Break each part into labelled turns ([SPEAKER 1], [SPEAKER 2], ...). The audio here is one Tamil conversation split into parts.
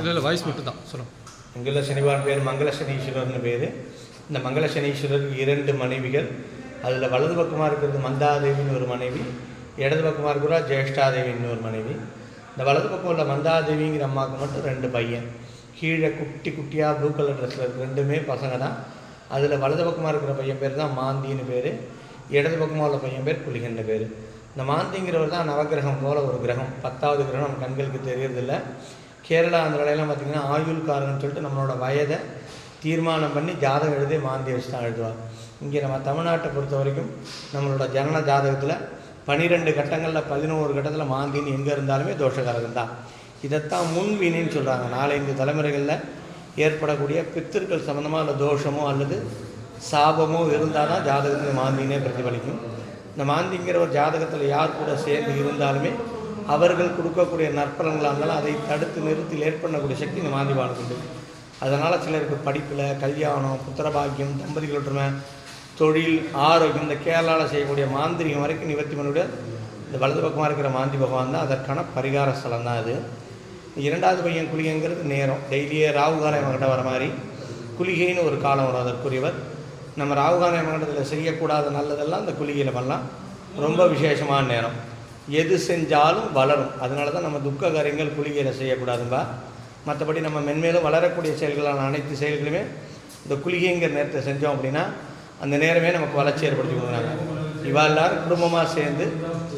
[SPEAKER 1] இல்லை வாய்ஸ் மட்டும் தான் சொல்லுங்கள்.
[SPEAKER 2] இங்குள்ள சனிவான் பேர் மங்களசனீஸ்வரர்னு பேர். இந்த மங்களசனீஸ்வரருக்கு 2 மனைவிகள். அதில் வலது பக்கமாக இருக்கிறது மந்தாதேவின்னு ஒரு மனைவி, இடது பக்கமாக இருக்கிறா ஜேஷ்டாதேவின்னு ஒரு மனைவி. இந்த வலது பக்கம் உள்ள மந்தாதேவிங்கிற அம்மாவுக்கு மட்டும் 2 பையன். கீழே குட்டி குட்டியாக ப்ளூ கலர் ட்ரெஸ்ஸில் இருக்குது, 2மே பசங்க தான். அதில் வலது பக்கமாக இருக்கிற பையன் பேர் தான் மாந்தின்னு பேர், இடது பக்கமாக உள்ள பையன் பேர் குளிகன்னு பேர். இந்த மாந்திங்கிறவர் தான் நவகிரகம் போல் ஒரு கிரகம், 10வது கிரகம். நம்ம கண்களுக்கு தெரியறதில்ல. கேரளா ஆந்திராலாம் பார்த்திங்கன்னா ஆயுள்காரன்னு சொல்லிட்டு நம்மளோட வயதை தீர்மானம் பண்ணி ஜாதகம் எழுதி மாந்தி வச்சு தான் எழுதுவார். இங்கே நம்ம தமிழ்நாட்டை பொறுத்த வரைக்கும் நம்மளோட ஜனன ஜாதகத்தில் 12 கட்டங்களில் 11 கட்டத்தில் மாந்தின்னு எங்கே இருந்தாலுமே தோஷகாரகம் தான். இதைத்தான் முன்வினின்னு சொல்கிறாங்க. 4-5 தலைமுறைகளில் ஏற்படக்கூடிய பித்திருக்கள் சம்மந்தமாக அல்ல தோஷமோ அல்லது சாபமோ இருந்தால் தான் ஜாதகத்தில் மாந்தினே பிரதிபலிக்கும். இந்த மாந்திங்கிற ஒரு ஜாதகத்தில் யார் கூட சேர்ந்து இருந்தாலுமே அவர்கள் கொடுக்கக்கூடிய நற்பலன்களாக இருந்தாலும் அதை தடுத்து நிறுத்தி லேட் பண்ணக்கூடிய சக்தி இந்த மாந்திபானுக்கு உண்டு. அதனால் சிலருக்கு படிப்பில், கல்யாணம், புத்திரபாக்கியம், தம்பதிகள் ஒற்றுமை, தொழில், ஆரோக்கியம், இந்த கேரளாவில் செய்யக்கூடிய மாந்திரிகம் வரைக்கும் நிவர்த்தி பண்ணக்கூடிய இந்த வலது பக்கமாக இருக்கிற மாந்தி பகவான் தான் அதற்கான பரிகார ஸ்தலம் தான் அது. 2வது பையன் குளிகைங்கிறது நேரம், டெய்லியே ராகுகாலம் இவங்கிட்ட வர மாதிரி குளிகைன்னு ஒரு காலம் வரும் அதற்குரியவர். நம்ம ராகுகாலம் இவங்கிட்டத்தில் செய்யக்கூடாத நல்லதெல்லாம் இந்த குளிகையில் பண்ணலாம். ரொம்ப விசேஷமான நேரம், எது செஞ்சாலும் வளரும். அதனால தான் நம்ம துக்க காரியங்கள் குளிகையில் செய்யக்கூடாதும்பா. மற்றபடி நம்ம மென்மேலும் வளரக்கூடிய செயல்களான அனைத்து செயல்களுமே இந்த குளிகைங்கிற நேரத்தை செஞ்சோம் அப்படின்னா அந்த நேரமே நமக்கு வளர்ச்சி ஏற்படுத்தி கொடுக்குறாங்க. இவா எல்லாரும் குடும்பமாக சேர்ந்து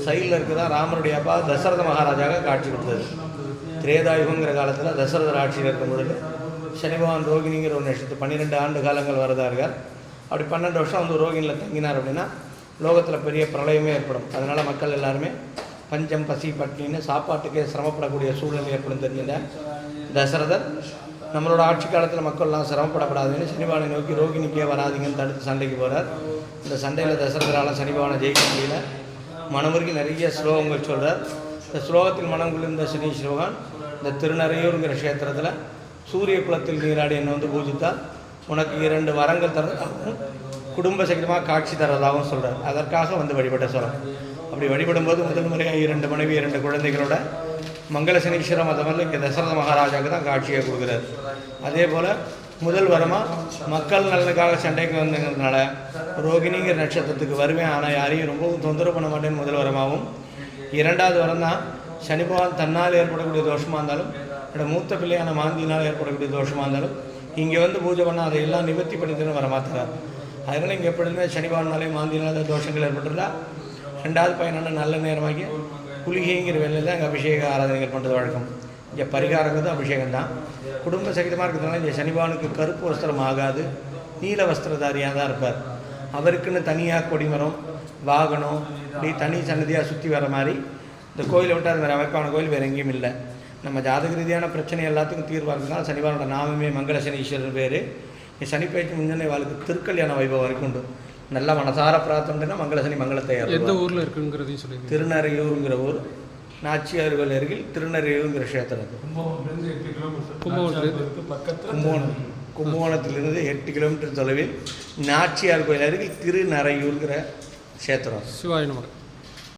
[SPEAKER 2] சைடில் இருக்கிறதான் ராமருடைய அப்பா தசரத மகாராஜாவாக காட்சி கொடுத்தது. திரேதாயுகங்கிற காலத்தில் தசரதர் ஆட்சியில் இருக்கும் பொழுது சனிபகவான் ரோகிணிங்கிற ஒரு நட்சத்திரம் 12 ஆண்டு காலங்கள் வரதா இருக்கார். அப்படி 12 வருஷம் வந்து ரோகிணியில் தங்கினார் அப்படின்னா லோகத்தில் பெரிய பிரளயமே ஏற்படும். அதனால் மக்கள் எல்லாருமே பஞ்சம், பசி, பட்டினின்னு சாப்பாட்டுக்கே சிரமப்படக்கூடிய சூழ்நிலை ஏற்படும். தெரிஞ்சுட்ட தசரதர் நம்மளோட ஆட்சி காலத்தில் மக்கள்லாம் சிரமப்படப்படாதுன்னு சனிபகவானை நோக்கி ரோகிணிக்கே வராதிங்கன்னு தடுத்து சண்டைக்கு போகிறார். இந்த சண்டையில் தசரதரால் சனிபகவானை ஜெயிக்க முடியல. மனமுருகி நிறைய ஸ்லோகங்கள் சொல்கிறார். இந்த ஸ்லோகத்தில் மனம் குளிர்ந்த சனீஸ்வர பகவான் இந்த திருநறையூருங்கிற க்ஷேத்திரத்தில் சூரிய குலத்தில் நீராடி என்னை வந்து பூஜித்தால் உனக்கு 2 வரங்கள் தரதாகவும் குடும்ப சகிதமாக காட்சி தரதாகவும் சொல்கிறார். அதற்காக வந்து வழிபட்ட சொல்கிறோம். அப்படி வழிபடும்போது முதல் முறையாக 2 மனைவி 2 குழந்தைகளோட மங்களசனீஸ்வர மதமில் இங்கே தசரத மகாராஜாவுக்கு தான் காட்சியை கொடுக்குறார். அதே போல் முதல் வரமாக மக்கள் நலனுக்காக சண்டைக்கு வந்ததுனால ரோகிணிங்கிற நட்சத்திரத்துக்கு வருவேன், ஆனால் யாரையும் ரொம்பவும் தொந்தரவு பண்ண மாட்டேன்னு முதல் வரமாகவும், 2வது வரம் தான் சனி பகவான் தன்னால் ஏற்படக்கூடிய தோஷமாக இருந்தாலும் என்னோட மூத்த பிள்ளையான மாந்தினால் ஏற்படக்கூடிய தோஷமாக இருந்தாலும் இங்கே வந்து பூஜை பண்ணால் அதையெல்லாம் நிவர்த்தி பண்ணிட்டுன்னு வர மாற்றுறார். அதனால் இங்கே எப்பொழுதுமே சனி பகவானாலே மாந்தினால தோஷங்கள் ஏற்பட்டுருந்தா 2வது பையனான நல்ல நேரமாகி குளிகைங்கிற வேலையில் தான் இங்கே அபிஷேக ஆராதனைகள் பண்ணுறது வழக்கம். இங்கே பரிகாரங்கிறது அபிஷேகம் தான். குடும்ப சகிதமாக இருக்கிறதுனால இங்கே சனிபகவானுக்கு கருப்பு வஸ்திரம் ஆகாது, நீல வஸ்திரதாரியாக தான் இருப்பார். அவருக்குன்னு தனியாக கொடிமரம், வாகனம், இப்படி தனி சன்னதியாக சுற்றி வர மாதிரி இந்த கோயிலை விட்டு அது மாதிரி அமைப்பான கோயில் வேறு எங்கேயும் இல்லை. நம்ம ஜாதக ரீதியான பிரச்சனை எல்லாத்துக்கும் தீர்வாக இருக்கிறதுனால சனிவாரோட நாமமே மங்களசனீஸ்வரர் பேர். சனிப்பயிற்சி முன்னே வாழ்க்கை திருக்கல்யாண வைபவம் வரைக்கும் உண்டு. நல்லா மனசார பிரார்த்தனைனா மங்களசனி மங்களத்தை
[SPEAKER 1] எந்த ஊரில் இருக்குங்கிறதையும் சொல்லி.
[SPEAKER 2] திருநறையூருங்கிற ஊர், நாச்சியார் கோயில் அருகில் திருநறையூருங்கிற க்ஷேத்திரம். கும்பகோணத்திலிருந்து 8 கிலோமீட்டர் தொலைவில் நாச்சியார் கோயில் அருகில் திருநறையூருங்கிற க்ஷேத்திரம்.
[SPEAKER 1] சிவாய நமக.